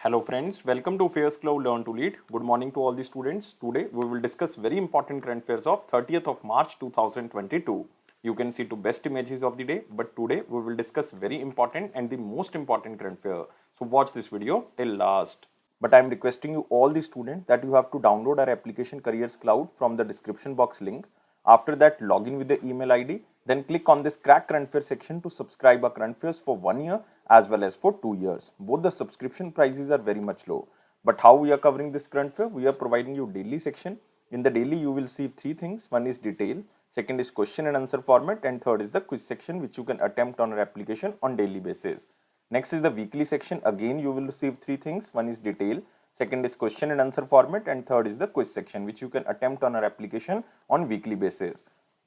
Hello friends, welcome to Affairscloud Learn to Lead. Good morning to all the students. Today we will discuss very important current affairs of 30th of March 2022. You can see two best images of the day, but today we will discuss very important and the most important current affair. So watch this video till last. But I am requesting you all the students that you have to download our application Careers Cloud from the description box link. After that, log in with the email ID. Then click on this Crack Current Affairs section to subscribe our current affairs for 1 year as well as for 2 years. Both the subscription prices are very much low. But how we are covering this current affair? We are providing you daily section. In the daily, you will see three things. One is detail, second is question and answer format, and third is the quiz section which you can attempt on our application on daily basis. Next is the weekly section. Again, you will receive three things. One is detail, second is question and answer format, and third is the quiz section which you can attempt on our application on weekly basis.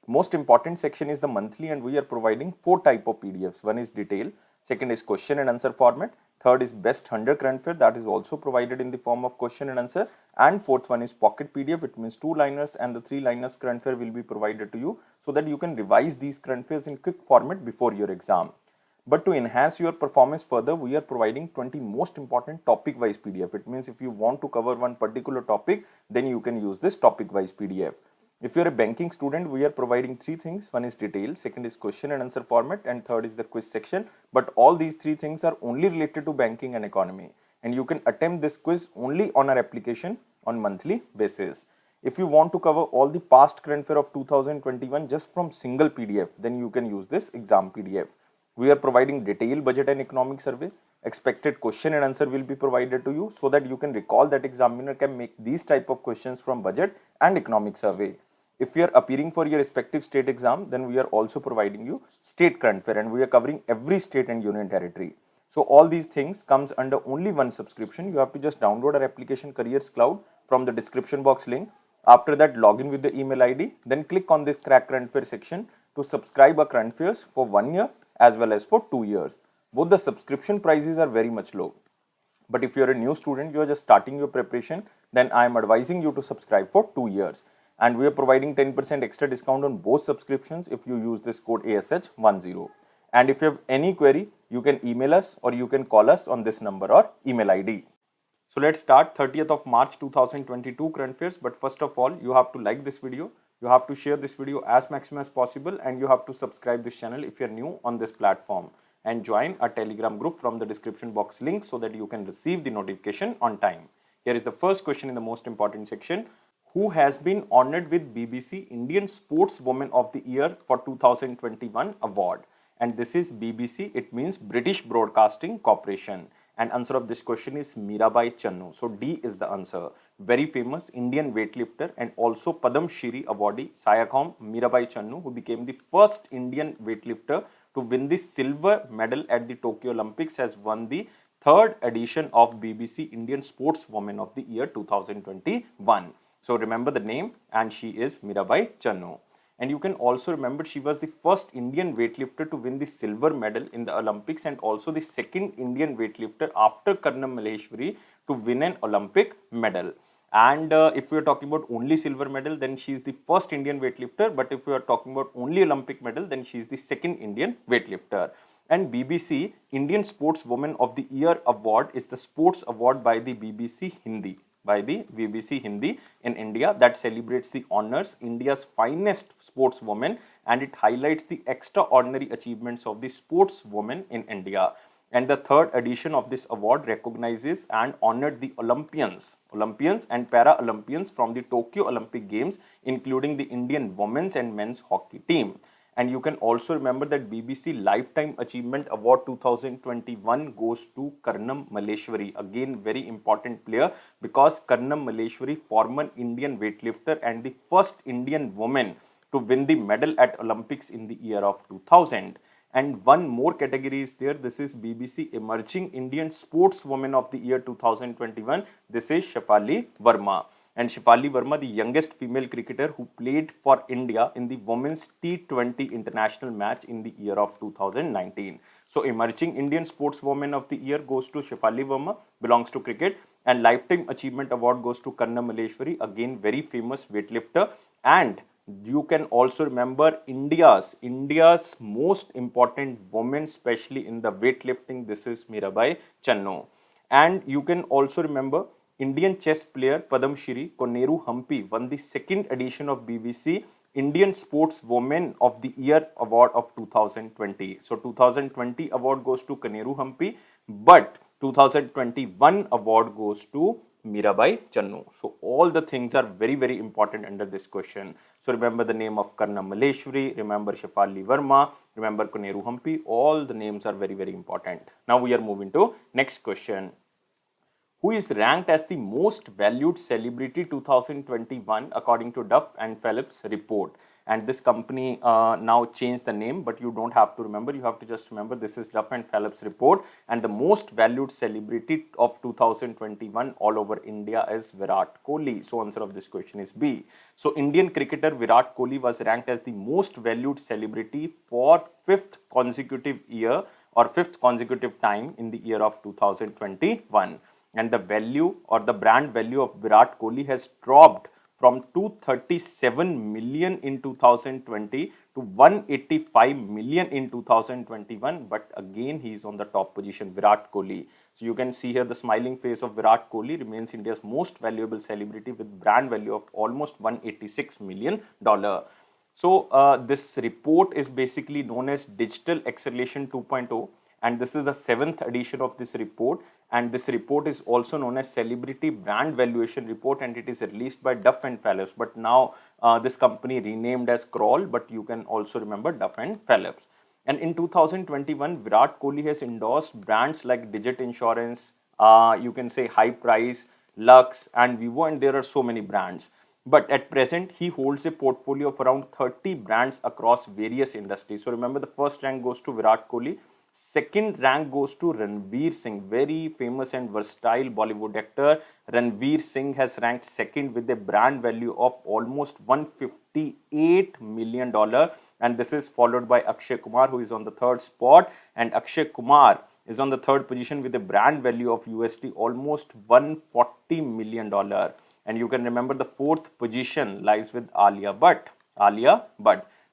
Most important section is the monthly, and we are providing four type of PDFs. One is detail, second is question and answer format, third is best 100 current affair that is also provided in the form of question and answer, and fourth one is pocket PDF. It means 2-liners and the 3-liners current affair will be provided to you so that you can revise these current affairs in quick format before your exam. But to enhance your performance further, we are providing 20 most important topic wise PDF. It means if you want to cover one particular topic, then you can use this topic wise PDF. If you are a banking student, we are providing three things. One is detail, second is question and answer format, and third is the quiz section. But all these three things are only related to banking and economy. And you can attempt this quiz only on our application on monthly basis. If you want to cover all the past current affair of 2021 just from single PDF, then you can use this exam PDF. We are providing detailed budget and economic survey. Expected question and answer will be provided to you so that you can recall that examiner can make these type of questions from budget and economic survey. If you are appearing for your respective state exam, then we are also providing you state current affair, and we are covering every state and union territory. So all these things comes under only one subscription. You have to just download our application Careers Cloud from the description box link. After that, log in with the email ID. Then click on this Crack Current Affair section to subscribe our current affairs for 1 year as well as for 2 years. Both the subscription prices are very much low. But if you are a new student, you are just starting your preparation, then I am advising you to subscribe for 2 years. And we are providing 10% extra discount on both subscriptions if you use this code ASH10. And if you have any query, you can email us or you can call us on this number or email ID. So let's start 30th of March 2022 current affairs. But first of all, you have to like this video, you have to share this video as maximum as possible, and you have to subscribe this channel if you are new on this platform, and join our Telegram group from the description box link so that you can receive the notification on time. Here is the first question in the most important section. Who has been honored with BBC Indian Sportswoman of the Year for 2021 award? And this is BBC, it means British Broadcasting Corporation. And answer of this question is Mirabai Channu. So D is the answer. Very famous Indian weightlifter and also Padam Shri awardee Sayakhom Mirabai Channu, who became the first Indian weightlifter to win the silver medal at the Tokyo Olympics, has won the third edition of BBC Indian Sportswoman of the Year 2021. So remember the name, and she is Mirabai Channu. And you can also remember she was the first Indian weightlifter to win the silver medal in the Olympics, and also the second Indian weightlifter after Karnam Malleswari to win an Olympic medal. And if we are talking about only silver medal, then she is the first Indian weightlifter. But if we are talking about only Olympic medal, then she is the second Indian weightlifter. And BBC Indian Sportswoman of the Year award is the sports award by the BBC Hindi. In India, that celebrates the honors India's finest sportswoman, and it highlights the extraordinary achievements of the sportswoman in India. And the third edition of this award recognizes and honored the Olympians and Para-Olympians from the Tokyo Olympic Games, including the Indian women's and men's hockey team. And you can also remember that BBC Lifetime Achievement Award 2021 goes to Karnam Malleswari. Again, very important player, because Karnam Malleswari, former Indian weightlifter and the first Indian woman to win the medal at Olympics in the year of 2000. And one more category is there. This is BBC Emerging Indian Sportswoman of the Year 2021. This is Shefali Verma. And Shefali Verma, the youngest female cricketer who played for India in the Women's T20 international match in the year of 2019. So Emerging Indian Sportswoman of the Year goes to Shefali Verma, belongs to cricket, and Lifetime Achievement Award goes to Karnam Malleswari, again very famous weightlifter. And you can also remember India's most important woman, especially in the weightlifting. This is Mirabai Channu. And you can also remember Indian chess player Padam Shri Koneru Hampi won the second edition of BBC Indian Sportswoman of the Year award of 2020. So 2020 award goes to Koneru Hampi, but 2021 award goes to Mirabai Channu. So all the things are very, very important under this question. So remember the name of Karnam Malleswari, remember Shefali Verma, remember Koneru Hampi. All the names are very, very important. Now we are moving to next question. Who is ranked as the most valued celebrity 2021 according to Duff and Phelps report? And this company now changed the name, but you don't have to remember. You have to just remember this is Duff and Phelps report, and the most valued celebrity of 2021 all over India is Virat Kohli. So answer of this question is B. So Indian cricketer Virat Kohli was ranked as the most valued celebrity for fifth consecutive year or fifth consecutive time in the year of 2021. And the value or the brand value of Virat Kohli has dropped from 237 million in 2020 to 185 million in 2021. But again, he is on the top position, Virat Kohli. So you can see here the smiling face of Virat Kohli remains India's most valuable celebrity with brand value of almost $186 million. So this report is basically known as Digital Acceleration 2.0, and this is the 7th edition of this report, and this report is also known as Celebrity Brand Valuation Report, and it is released by Duff and Phelps, but now this company renamed as Kroll, but you can also remember Duff and Phelps. And in 2021, Virat Kohli has endorsed brands like Digit Insurance, you can say High Price, Lux and Vivo, and there are so many brands. But at present, he holds a portfolio of around 30 brands across various industries. So remember, the first rank goes to Virat Kohli. Second rank goes to Ranveer Singh, very famous and versatile Bollywood actor. Ranveer Singh has ranked second with a brand value of almost $158 million. And this is followed by Akshay Kumar, who is on the third spot. And Akshay Kumar is on the third position with a brand value of USD almost $140 million. And you can remember the fourth position lies with Alia Bhatt.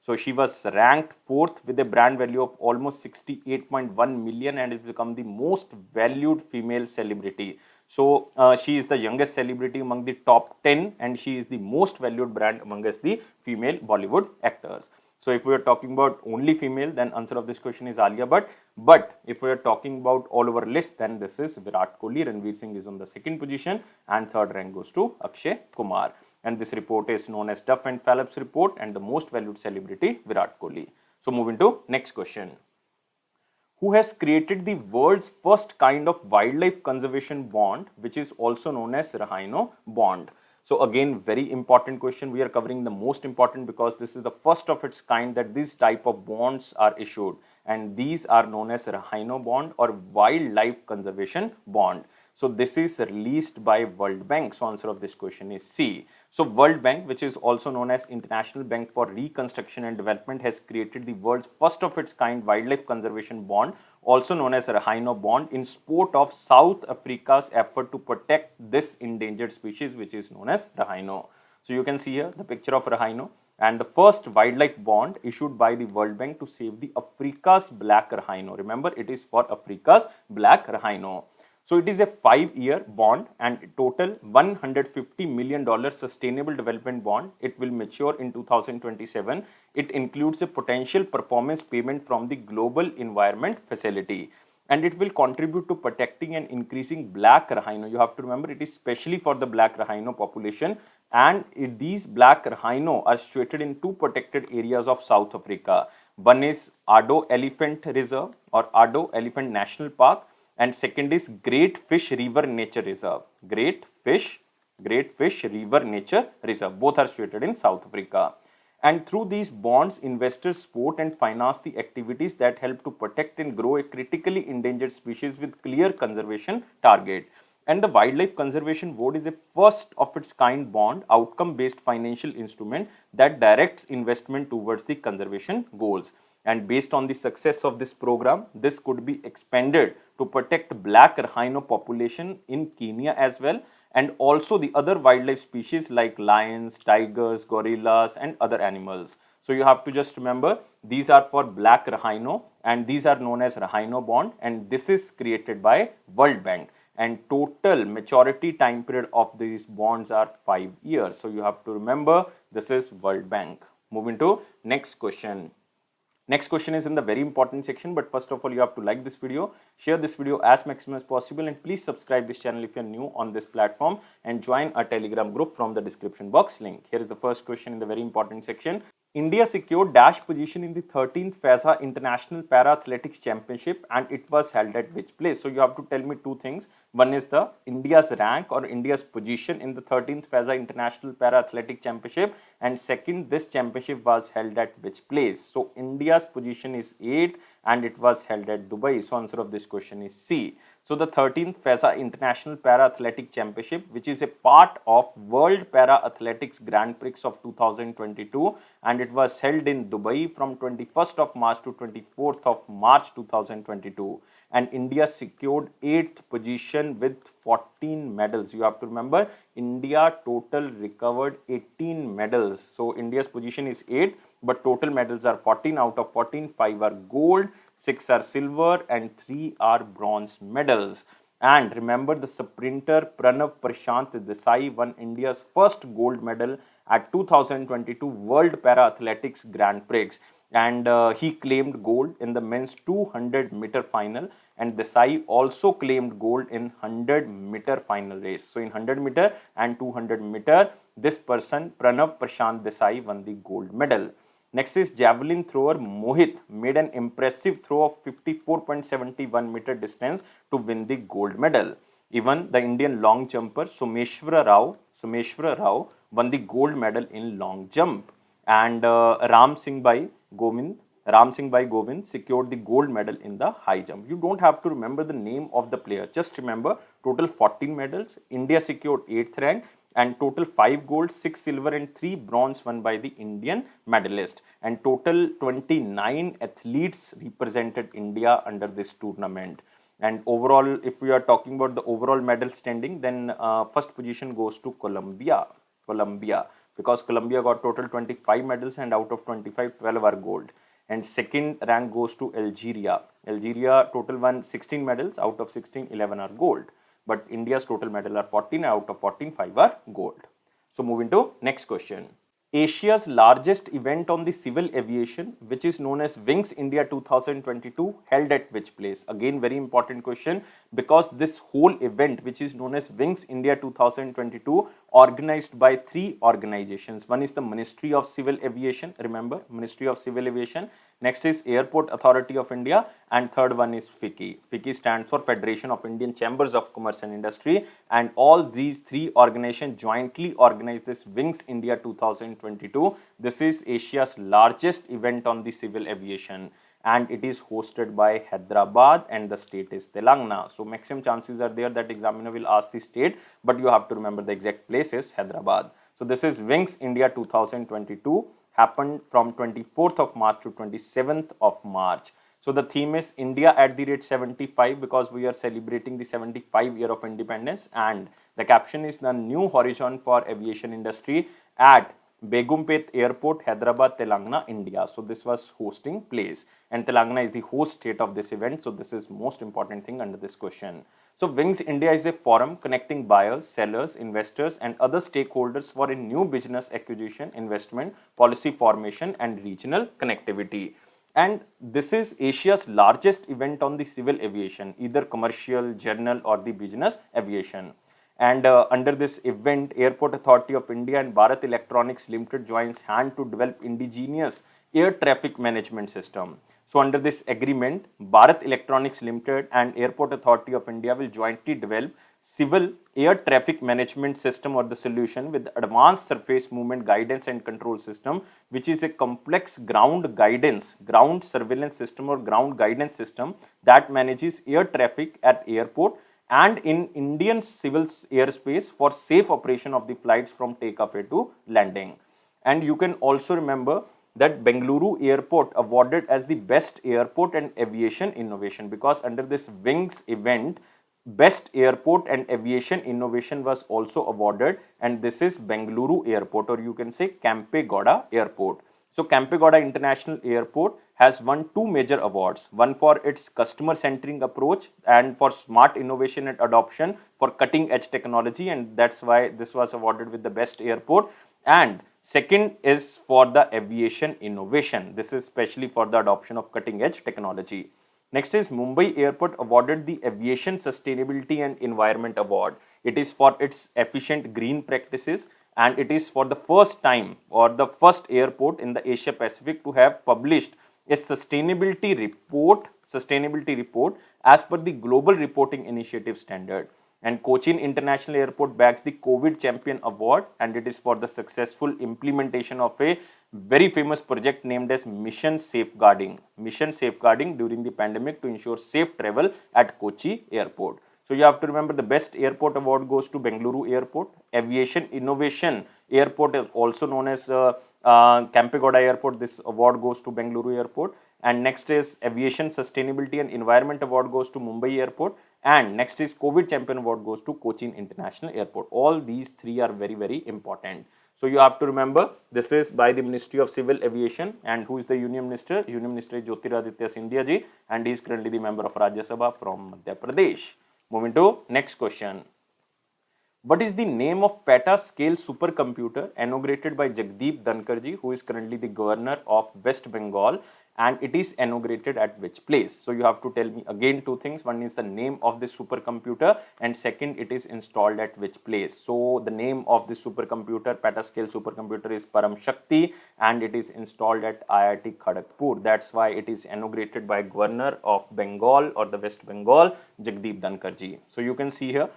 So she was ranked fourth with a brand value of almost 68.1 million and has become the most valued female celebrity. So she is the youngest celebrity among the top 10, and she is the most valued brand amongst the female Bollywood actors. So if we are talking about only female, then answer of this question is Alia Bhatt. But if we are talking about all over list, then this is Virat Kohli. Ranveer Singh is on the second position, and third rank goes to Akshay Kumar. And this report is known as Duff and Phelps report, and the most valued celebrity Virat Kohli. So moving to next question. Who has created the world's first kind of wildlife conservation bond, which is also known as Rhino Bond? So again, very important question. We are covering the most important because this is the first of its kind that this type of bonds are issued, and these are known as Rhino Bond or Wildlife Conservation Bond. So this is released by World Bank. So answer of this question is C. So World Bank, which is also known as International Bank for Reconstruction and Development, has created the world's first of its kind wildlife conservation bond, also known as Rhino Bond, in support of South Africa's effort to protect this endangered species, which is known as rhino. So you can see here the picture of rhino, and the first wildlife bond issued by the World Bank to save the Africa's black rhino. Remember, it is for Africa's black rhino. So it is a 5-year bond and total $150 million sustainable development bond. It will mature in 2027. It includes a potential performance payment from the Global Environment Facility, and it will contribute to protecting and increasing black rhino. You have to remember, it is specially for the black rhino population, and these black rhino are situated in 2 protected areas of South Africa. One is Addo Elephant Reserve or Addo Elephant National Park, and second is Great Fish River Nature Reserve. Great Fish River Nature Reserve. Both are situated in South Africa. And through these bonds, investors support and finance the activities that help to protect and grow a critically endangered species with clear conservation target. And the Wildlife Conservation Board is a first of its kind bond, outcome-based financial instrument that directs investment towards the conservation goals. And based on the success of this program, this could be expanded to protect black rhino population in Kenya as well, and also the other wildlife species like lions, tigers, gorillas and other animals. So you have to just remember, these are for black rhino and these are known as Rhino Bond, and this is created by World Bank. and total maturity time period of these bonds are 5 years. So you have to remember this is World Bank. Moving to next question. Next question is in the very important section, but first of all you have to like this video, share this video as maximum as possible, and please subscribe this channel if you are new on this platform, and join our Telegram group from the description box link. Here is the first question in the very important section. India secured dash position in the 13th Fazza International Para Athletics Championship, and it was held at which place? So you have to tell me two things. One is the India's rank or India's position in the 13th Fazza International Para Athletic Championship, and second, this championship was held at which place? So India's position is 8th and it was held at Dubai. So answer of this question is C. So the 13th Fazza International Para Athletic Championship, which is a part of World Para Athletics Grand Prix of 2022, and it was held in Dubai from 21st of March to 24th of March 2022. And India secured 8th position with 14 medals. You have to remember, India total recovered 18 medals. So India's position is 8th, but total medals are 14. Out of 14, 5 are gold, 6 are silver, and 3 are bronze medals. And remember, the sprinter Pranav Prashant Desai won India's first gold medal at 2022 World Para Athletics Grand Prix, and he claimed gold in the men's 200-meter final, and Desai also claimed gold in 100-meter final race. So in 100-meter and 200-meter, this person Pranav Prashant Desai won the gold medal. Next is javelin thrower Mohit made an impressive throw of 54.71 meter distance to win the gold medal. Even the Indian long jumper Someshwara Rao won the gold medal in long jump, and Ram Singh Bhai Govind secured the gold medal in the high jump. You don't have to remember the name of the player, just remember total 14 medals. India secured 8th rank, and total 5 gold, 6 silver, and 3 bronze won by the Indian medalist. And total 29 athletes represented India under this tournament. And overall, if we are talking about the overall medal standing, then first position goes to Colombia, because Colombia got total 25 medals, and out of 25, 12 are gold. And second rank goes to Algeria. Algeria total won 16 medals, out of 16, 11 are gold. But India's total medal are 14, out of 14, 5 are gold. So moving to next question. Asia's largest event on the civil aviation, which is known as Wings India 2022, held at which place? Again, very important question, because this whole event, which is known as Wings India 2022, organized by 3 organizations. One is the Ministry of Civil Aviation, remember, Ministry of Civil Aviation. Next is Airport Authority of India, and third one is FICCI. FICCI stands for Federation of Indian Chambers of Commerce and Industry, and all these 3 organizations jointly organize this Wings India 2022. This is Asia's largest event on the civil aviation, and it is hosted by Hyderabad, and the state is Telangana. So maximum chances are there that examiner will ask the state, but you have to remember the exact place is Hyderabad. So this is Wings India 2022, happened from 24th of March to 27th of March. So the theme is India at the rate 75, because we are celebrating the 75 year of independence, and the caption is the new horizon for aviation industry at Begumpet Airport, Hyderabad, Telangana, India. So this was hosting place, and Telangana is the host state of this event. So this is most important thing under this question. So Wings India is a forum connecting buyers, sellers, investors, and other stakeholders for a new business acquisition, investment, policy formation, and regional connectivity. And this is Asia's largest event on the civil aviation, either commercial, general, or the business aviation. And under this event, Airport Authority of India and Bharat Electronics Limited joins hand to develop indigenous air traffic management system. So under this agreement, Bharat Electronics Limited and Airport Authority of India will jointly develop civil air traffic management system, or the solution, with advanced surface movement guidance and control system, which is a complex ground surveillance system or ground guidance system that manages air traffic at airport and in Indian civil airspace for safe operation of the flights from takeoff to landing. And you can also remember that Bengaluru Airport awarded as the best airport and aviation innovation, because under this Wings event, best airport and aviation innovation was also awarded, and this is Bengaluru Airport, or you can say Kempegowda Airport. So Kempegowda International Airport has won two major awards, one for its customer-centric approach and for smart innovation and adoption for cutting-edge technology, and that's why this was awarded with the best airport. And second is for the aviation innovation. This is especially for the adoption of cutting-edge technology. Next is Mumbai Airport awarded the Aviation Sustainability and Environment Award. It is for its efficient green practices, and it is for the first time or the first airport in the Asia Pacific to have published a sustainability report as per the Global Reporting Initiative standard. And Cochin International Airport bags the COVID Champion Award, and it is for the successful implementation of a very famous project named as Mission Safeguarding during the pandemic to ensure safe travel at Kochi Airport. So you have to remember the best airport award goes to Bengaluru Airport. Aviation Innovation Airport is also known as Kempegowda Airport. This award goes to Bengaluru Airport. And next is Aviation Sustainability and Environment Award goes to Mumbai Airport. And next is COVID Champion Award goes to Cochin International Airport. All these three are very, very important. So you have to remember this is by the Ministry of Civil Aviation, and who is the Union Minister? Union Minister is Jyotiraditya Scindia ji, and he is currently the member of Rajya Sabha from Madhya Pradesh. Moving to next question. What is the name of Petascale supercomputer inaugurated by Jagdeep Dhankhar ji, who is currently the governor of West Bengal, and it is inaugurated at which place? So you have to tell me again two things. One is the name of this supercomputer, and second, it is installed at which place. So the name of this supercomputer, Petascale supercomputer, is Param Shakti, and it is installed at IIT Kharagpur. That's why it is inaugurated by Governor of Bengal or the West Bengal, Jagdeep Dhankhar ji. So you can see here,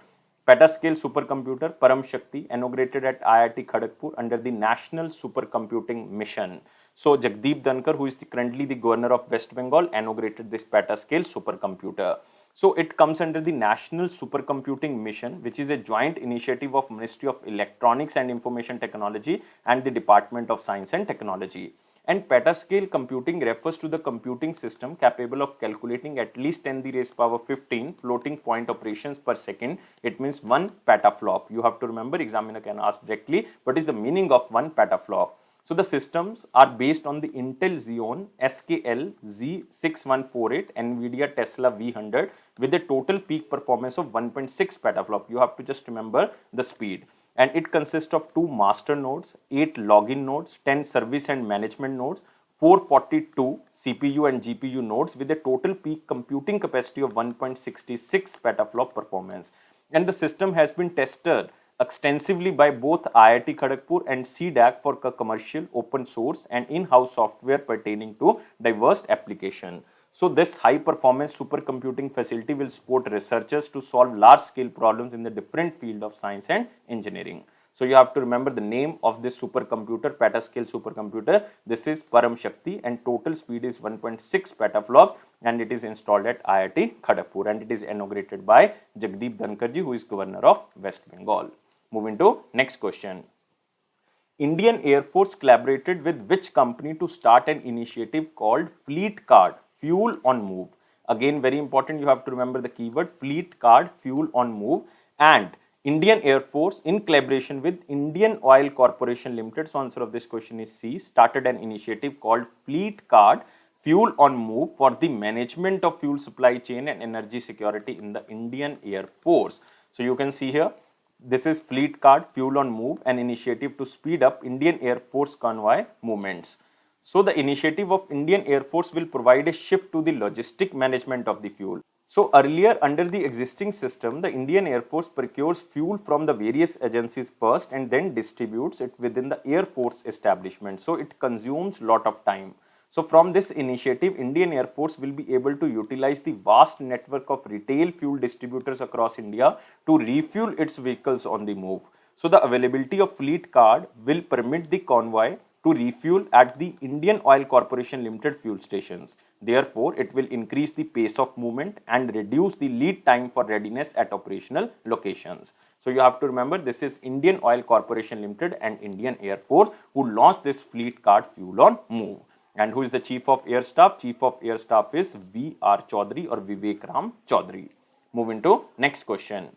Petascale supercomputer Param Shakti inaugurated at IIT Kharagpur under the National Supercomputing Mission. So Jagdeep Dhankhar, who is currently the governor of West Bengal, inaugurated this Petascale supercomputer. So it comes under the National Supercomputing Mission, which is a joint initiative of Ministry of Electronics and Information Technology and the Department of Science and Technology. And petascale computing refers to the computing system capable of calculating at least 10 to the raised power 15 floating point operations per second. It means 1 petaflop. You have to remember, examiner can ask directly, what is the meaning of 1 petaflop? So the systems are based on the Intel Xeon SKL Z6148 NVIDIA Tesla V100 with a total peak performance of 1.6 petaflop. You have to just remember the speed. And it consists of 2 master nodes, 8 login nodes, 10 service and management nodes, 442 CPU and GPU nodes with a total peak computing capacity of 1.66 petaflop performance. And the system has been tested extensively by both IIT Kharagpur and CDAC for commercial, open source and in-house software pertaining to diverse application. So this high performance supercomputing facility will support researchers to solve large scale problems in the different field of science and engineering. So you have to remember the name of this supercomputer, Petascale supercomputer. This is Param Shakti and total speed is 1.6 petaflops, and it is installed at IIT Kharagpur and it is inaugurated by Jagdeep Dhankhar ji, who is governor of West Bengal. Moving to next question. Indian Air Force collaborated with which company to start an initiative called Fleet Card Fuel on Move? Again, very important, you have to remember the keyword Fleet Card Fuel on Move. And Indian Air Force, in collaboration with Indian Oil Corporation Limited, so answer of this question is C, started an initiative called Fleet Card Fuel on Move for the management of fuel supply chain and energy security in the Indian Air Force. So you can see here, this is Fleet Card Fuel on Move, an initiative to speed up Indian Air Force convoy movements. So the initiative of Indian Air Force will provide a shift to the logistic management of the fuel. So earlier, under the existing system, the Indian Air Force procures fuel from the various agencies first and then distributes it within the Air Force establishment. So it consumes lot of time. So from this initiative, Indian Air Force will be able to utilize the vast network of retail fuel distributors across India to refuel its vehicles on the move. So the availability of Fleet Card will permit the convoy to refuel at the Indian Oil Corporation Limited fuel stations. Therefore, it will increase the pace of movement and reduce the lead time for readiness at operational locations. So you have to remember, this is Indian Oil Corporation Limited and Indian Air Force who launched this Fleet Card Fuel on Move. And who is the Chief of Air Staff? Chief of Air Staff is V.R. Chaudhary or Vivek Ram Chaudhary. Moving to next question.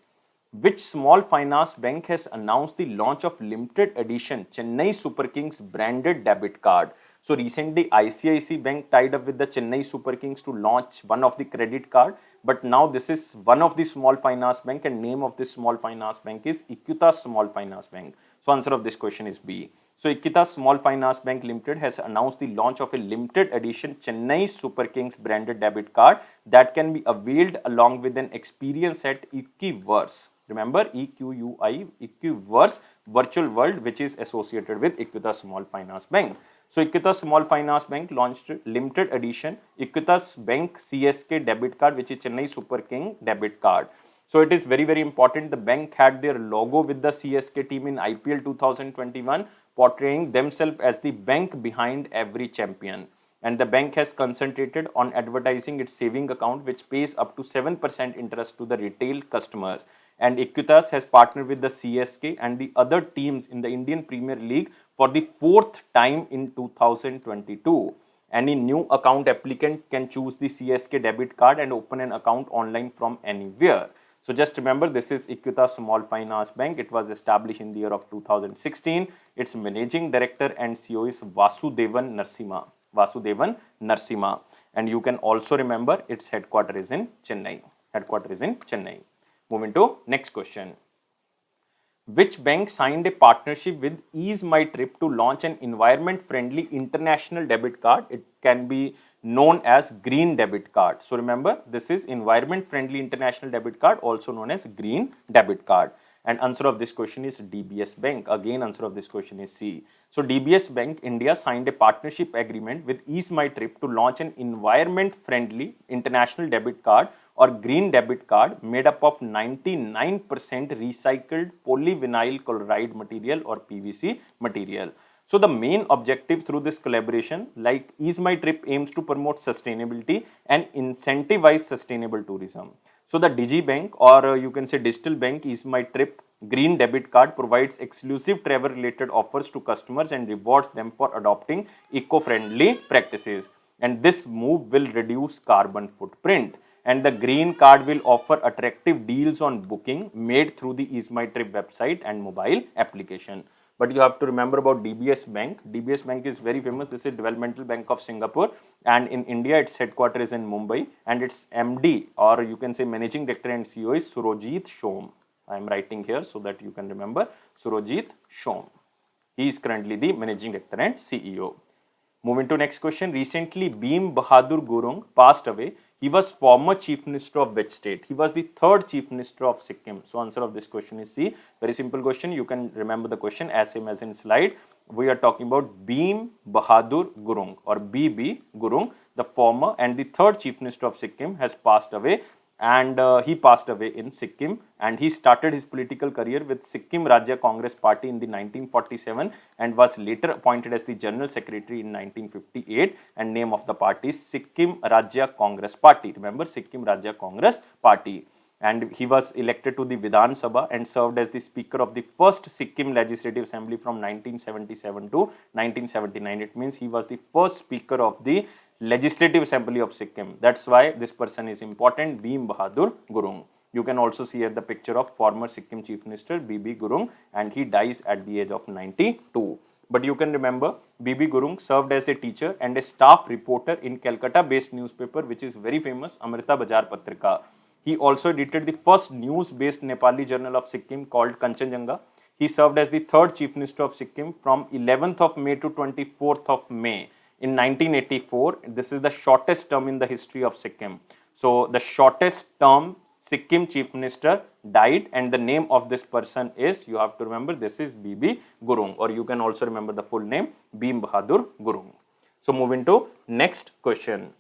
Which small finance bank has announced the launch of limited edition Chennai Super Kings branded debit card? So recently ICICI Bank tied up with the Chennai Super Kings to launch one of the credit card, but now this is one of the small finance bank, and name of this small finance bank is Equitas Small Finance Bank. So answer of this question is B. So Equitas Small Finance Bank Limited has announced the launch of a limited edition Chennai Super Kings branded debit card that can be availed along with an experience at Equiverse. Remember EQUI, Equiverse virtual world, which is associated with Equitas Small Finance Bank. So Equitas Small Finance Bank launched limited edition Equitas Bank CSK debit card, which is Chennai Super King debit card. So it is very important. The bank had their logo with the CSK team in IPL 2021, portraying themselves as the bank behind every champion. And the bank has concentrated on advertising its saving account, which pays up to 7% interest to the retail customers. And Equitas has partnered with the CSK and the other teams in the Indian Premier League for the fourth time in 2022. Any new account applicant can choose the CSK debit card and open an account online from anywhere. So just remember, this is Equitas Small Finance Bank. It was established in the year of 2016. Its managing director and CEO is Vasudevan Narasimha. And you can also remember its headquarters is in Chennai. Moving to next question. Which bank signed a partnership with EaseMyTrip to launch an environment-friendly international debit card? It can be known as green debit card. So remember, this is environment-friendly international debit card, also known as green debit card. And answer of this question is DBS Bank. Again, answer of this question is C. So DBS Bank India signed a partnership agreement with EaseMyTrip to launch an environment-friendly international debit card or green debit card made up of 99% recycled polyvinyl chloride material or PVC material. So the main objective through this collaboration, like EaseMyTrip aims to promote sustainability and incentivize sustainable tourism. So the DigiBank, or you can say digital bank EaseMyTrip green debit card provides exclusive travel related offers to customers and rewards them for adopting eco-friendly practices. And this move will reduce carbon footprint. And the green card will offer attractive deals on booking made through the EaseMyTrip website and mobile application. But you have to remember about DBS Bank. DBS Bank is very famous. This is Developmental Bank of Singapore, and in India its headquarters is in Mumbai, and its MD, or you can say managing director and CEO, is Surojit Shom. I am writing here so that you can remember Surojit Shom. He is currently the managing director and CEO. Moving to next question. Recently, Bhim Bahadur Gurung passed away. He was former chief minister of which state? He was the third chief minister of Sikkim. So answer of this question is C. Very simple question. You can remember the question as same as in slide. We are talking about Bhim Bahadur Gurung, or BB Gurung, the former and the third chief minister of Sikkim, has passed away. And he passed away in Sikkim, and he started his political career with Sikkim Rajya Congress Party in the 1947 and was later appointed as the General Secretary in 1958, and name of the party is Sikkim Rajya Congress Party. Remember, Sikkim Rajya Congress Party. And he was elected to the Vidhan Sabha and served as the Speaker of the first Sikkim Legislative Assembly from 1977 to 1979. It means he was the first Speaker of the Legislative Assembly of Sikkim. That's why this person is important, Bhim Bahadur Gurung. You can also see here the picture of former Sikkim Chief Minister BB Gurung, and he dies at the age of 92. But you can remember, BB Gurung served as a teacher and a staff reporter in Calcutta-based newspaper, which is very famous, Amrita Bazaar Patrika. He also edited the first news-based Nepali journal of Sikkim called Kanchenjunga. He served as the third Chief Minister of Sikkim from 11th of May to 24th of May. In 1984, this is the shortest term in the history of Sikkim. So the shortest term Sikkim Chief Minister died, and the name of this person is, you have to remember, this is BB Gurung, or you can also remember the full name, Bhim Bahadur Gurung. So moving to next question.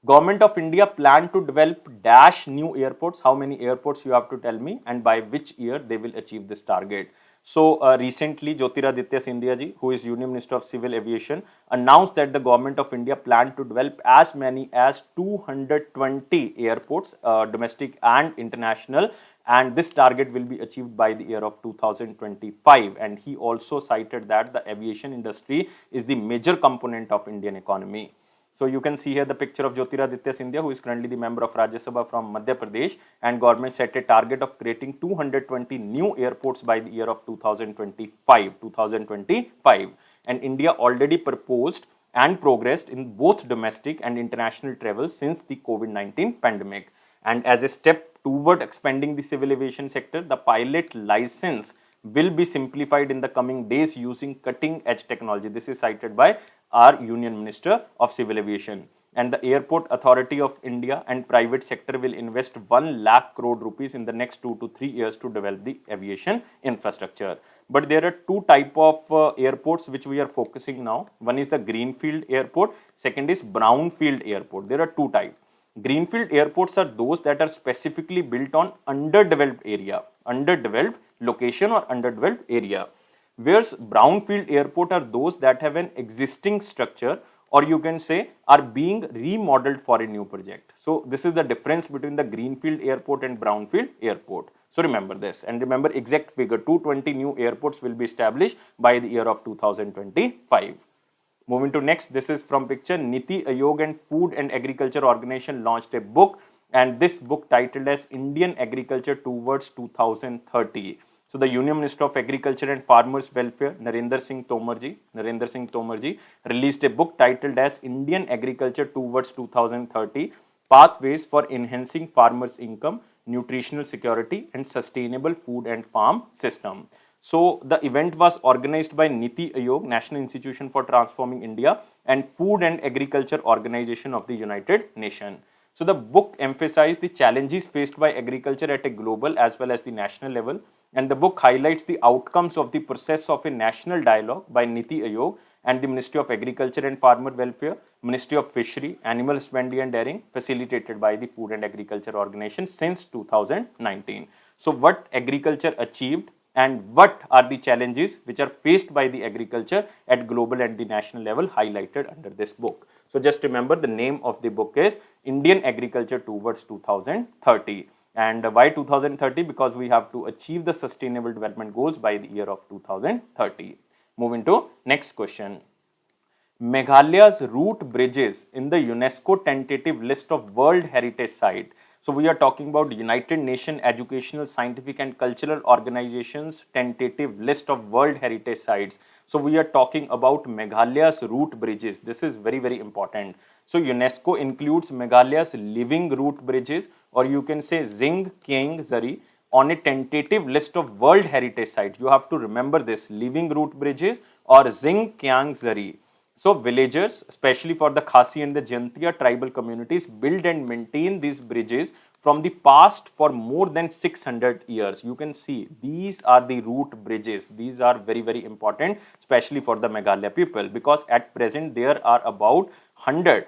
Government of India plan to develop dash new airports. How many airports you have to tell me, and by which year they will achieve this target? So recently Jyotiraditya Scindia ji, who is Union Minister of Civil Aviation, announced that the Government of India plan to develop as many as 220 airports, domestic and international, and this target will be achieved by the year of 2025. And he also cited that the aviation industry is the major component of Indian economy. So you can see here the picture of Jyotiraditya Scindia, who is currently the member of Rajya Sabha from Madhya Pradesh, and government set a target of creating 220 new airports by the year of 2025. and India already proposed and progressed in both domestic and international travel since the COVID-19 pandemic. And as a step toward expanding the civil aviation sector, the pilot license will be simplified in the coming days using cutting edge technology. This is cited by our Union Minister of Civil Aviation. And the Airport Authority of India and private sector will invest 1 lakh crore rupees in the next 2 to 3 years to develop the aviation infrastructure. But there are two type of airports which we are focusing now. One is the greenfield airport, second is brownfield airport. There are two types. Greenfield airports are those that are specifically built on underdeveloped area, underdeveloped location or underdeveloped area. Whereas brownfield airport are those that have an existing structure, or you can say are being remodeled for a new project. So this is the difference between the greenfield airport and brownfield airport. So remember this, and remember exact figure, 220 new airports will be established by the year of 2025. Moving to next, this is from picture. Niti Aayog and Food and Agriculture Organization launched a book, and this book titled as Indian Agriculture Towards 2030. So the Union Minister of Agriculture and Farmers Welfare, Narendra Singh Tomarji released a book titled as Indian Agriculture Towards 2030, Pathways for Enhancing Farmers' Income, Nutritional Security and Sustainable Food and Farm System. So the event was organized by Niti Aayog, National Institution for Transforming India, and Food and Agriculture Organization of the United Nations. So the book emphasized the challenges faced by agriculture at a global as well as the national level, and the book highlights the outcomes of the process of a national dialogue by Niti Aayog and the Ministry of Agriculture and Farmer Welfare, Ministry of Fishery, Animal Husbandry and Dairying, facilitated by the Food and Agriculture Organization since 2019. So what agriculture achieved and what are the challenges which are faced by the agriculture at global and the national level highlighted under this book. So just remember the name of the book is Indian Agriculture Towards 2030. And why 2030? Because we have to achieve the sustainable development goals by the year of 2030. Moving to next question. Meghalaya's route bridges in the UNESCO tentative list of World Heritage Site. So we are talking about United Nations Educational, Scientific and Cultural Organization's tentative list of World Heritage Sites. So we are talking about Meghalaya's route bridges. This is very, very important. So UNESCO includes Meghalaya's living route bridges, or you can say Zing Kiang Zari, on a tentative list of World Heritage Sites. You have to remember this, living route bridges or Zing Kiang Zari. So villagers, especially for the Khasi and the Jantia tribal communities, build and maintain these bridges from the past for more than 600 years. You can see these are the route bridges. These are very, very important, especially for the Meghalaya people, because at present there are about 100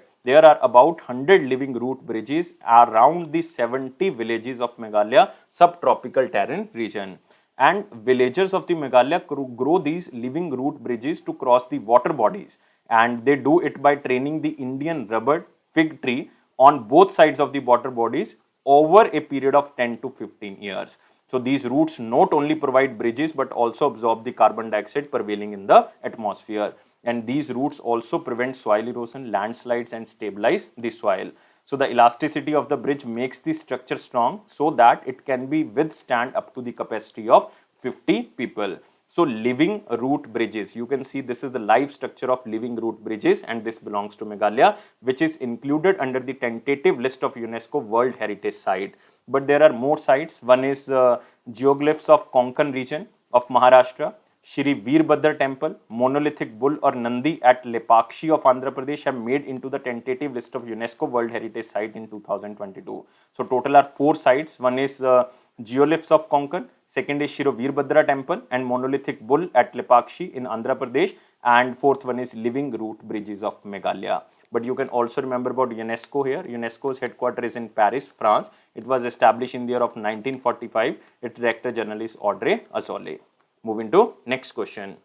living route bridges around the 70 villages of Meghalaya subtropical terrain region. And villagers of the Meghalaya grow these living root bridges to cross the water bodies, and they do it by training the Indian rubber fig tree on both sides of the water bodies over a period of 10 to 15 years. So these roots not only provide bridges but also absorb the carbon dioxide prevailing in the atmosphere, and these roots also prevent soil erosion, landslides and stabilize the soil. So the elasticity of the bridge makes the structure strong so that it can be withstand up to the capacity of 50 people. So living root bridges, you can see this is the live structure of living root bridges, and this belongs to Meghalaya, which is included under the tentative list of UNESCO World Heritage Site. But there are more sites. One is geoglyphs of Konkan region of Maharashtra, Shri Veerbhadra Temple, monolithic bull or Nandi at Lepakshi of Andhra Pradesh have made into the tentative list of UNESCO World Heritage Site in 2022. So total are 4 sites. One is geoglyphs of Konkan, second is Shri Veerbhadra Temple and monolithic bull at Lepakshi in Andhra Pradesh, and fourth one is living root bridges of Meghalaya. But you can also remember about UNESCO here. UNESCO's headquarters is in Paris, France. It was established in the year of 1945. Its director general is Audrey Azoulay. Moving to next question.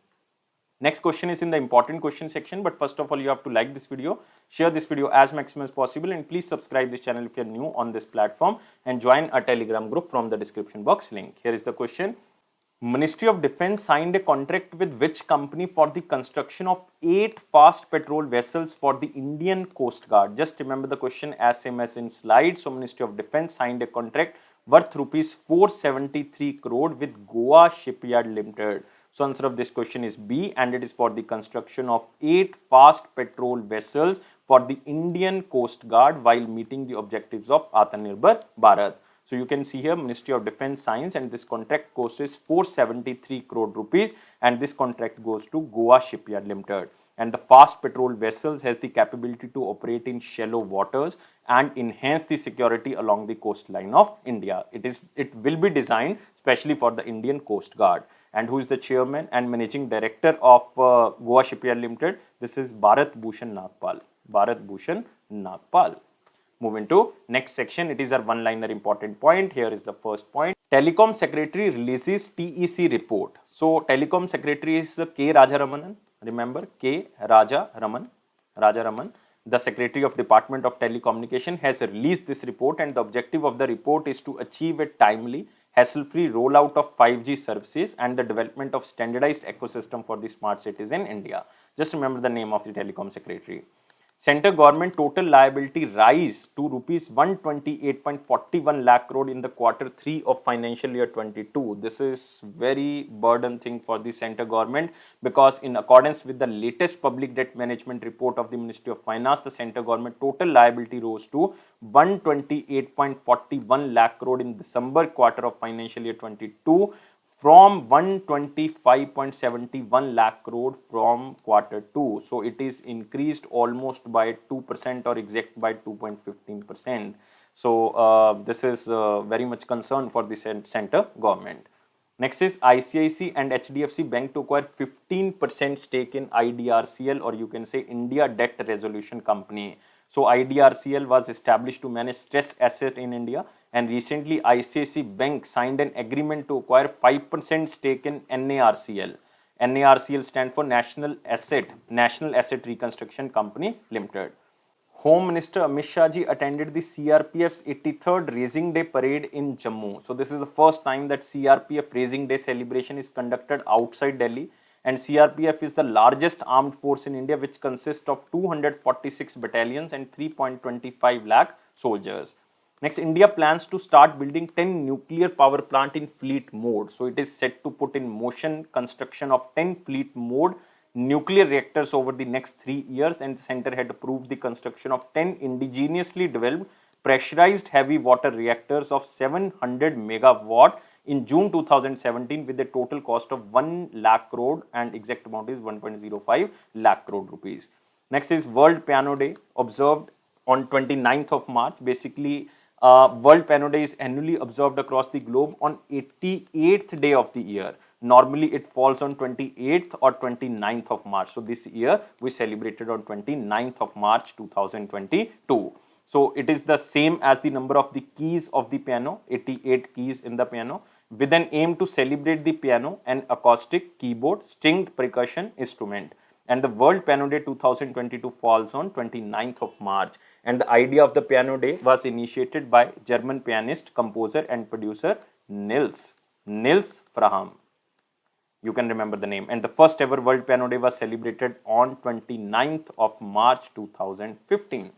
Next question is in the important question section, but first of all you have to like this video, share this video as maximum as possible, and please subscribe this channel if you are new on this platform and join our Telegram group from the description box link. Here is the question. Ministry of Defence signed a contract with which company for the construction of 8 fast patrol vessels for the Indian Coast Guard? Just remember the question as same as in slide. So Ministry of Defence signed a contract worth rupees 473 crore with Goa Shipyard Limited So answer of this question is B, and it is for the construction of 8 fast patrol vessels for the Indian Coast Guard while meeting the objectives of Atmanirbhar Bharat. So you can see here Ministry of Defence signs, and this contract cost is 473 crore rupees, and this contract goes to Goa Shipyard Limited. And the fast patrol vessels has the capability to operate in shallow waters and enhance the security along the coastline of India. It will be designed specially for the Indian Coast Guard. And who is the chairman and managing director of Goa Shipyard Limited? This is Bharat Bhushan Nagpal. Bharat Bhushan Nagpal. Moving to next section, it is our one-liner important point. Here is the first point. Telecom Secretary releases TEC report. So Telecom Secretary is K. Rajaraman. Remember, K. Raja Raman. The Secretary of Department of Telecommunication has released this report, and the objective of the report is to achieve a timely, hassle-free rollout of 5G services and the development of standardized ecosystem for the smart cities in India. Just remember the name of the Telecom Secretary. Central government total liability rise to rupees 128.41 lakh crore in the Q3 of financial year 22. This is very burden thing for the central government, because in accordance with the latest public debt management report of the Ministry of Finance, the central government total liability rose to 128.41 lakh crore in December quarter of financial year 22 from 125.71 lakh crore from Q2. So it is increased almost by 2% or exact by 2.15%. So this is very much concern for the center government. Next is ICICI and HDFC Bank to acquire 15% stake in IDRCL, or you can say India Debt Resolution Company. So IDRCL was established to manage stressed assets in India, and recently ICICI Bank signed an agreement to acquire 5% stake in NARCL. NARCL stands for National Asset Reconstruction Company Limited. Home Minister Amit Shah ji attended the CRPF's 83rd Raising Day parade in Jammu. So this is the first time that CRPF Raising Day celebration is conducted outside Delhi, and CRPF is the largest armed force in India, which consists of 246 battalions and 3.25 lakh soldiers. Next, India plans to start building 10 nuclear power plant in fleet mode. So it is set to put in motion construction of 10 fleet mode nuclear reactors over the next 3 years, and the center had approved the construction of 10 indigenously developed pressurized heavy water reactors of 700 megawatt in June 2017 with a total cost of 1 lakh crore, and exact amount is 1.05 lakh crore rupees. Next is World Piano Day, observed on 29th of March. Basically, World Piano Day is annually observed across the globe on 88th day of the year. Normally it falls on 28th or 29th of March. So this year we celebrated on 29th of March 2022. So it is the same as the number of the keys of the piano, 88 keys in the piano, with an aim to celebrate the piano, an acoustic, keyboard, stringed percussion instrument. And the World Piano Day 2022 falls on 29th of March. And the idea of the Piano Day was initiated by German pianist, composer and producer Nils Frammer. You can remember the name. And the first ever World Piano Day was celebrated on 29th of March 2015.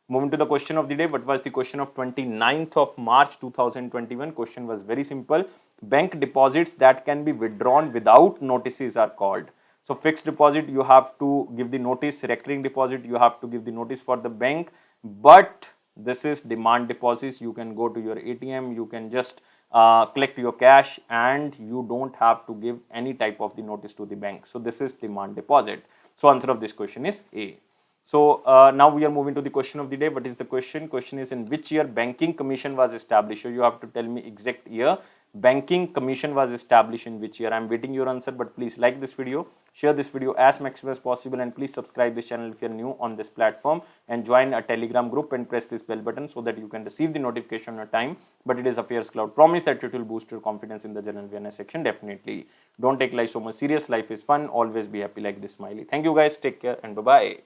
Moving to the question of the day, what was the question of 29th of March 2021? Question was very simple. Bank deposits that can be withdrawn without notices are called. So fixed deposit, you have to give the notice. Recurring deposit, you have to give the notice for the bank. But this is demand deposits. You can go to your ATM, you can just collect your cash, and you don't have to give any type of the notice to the bank. So this is demand deposit. So answer of this question is A. So now we are moving to the question of the day. What is the question? Question is, in which year Banking Commission was established? So you have to tell me exact year. Banking Commission was established in which year? I am waiting your answer, but please like this video, share this video as much as possible, and please subscribe this channel if you are new on this platform, and join a Telegram group and press this bell button so that you can receive the notification on your time. But it is Affairscloud. Promise that it will boost your confidence in the general awareness section. Definitely. Don't take life so much serious. Life is fun. Always be happy like this smiley. Thank you guys. Take care and bye-bye.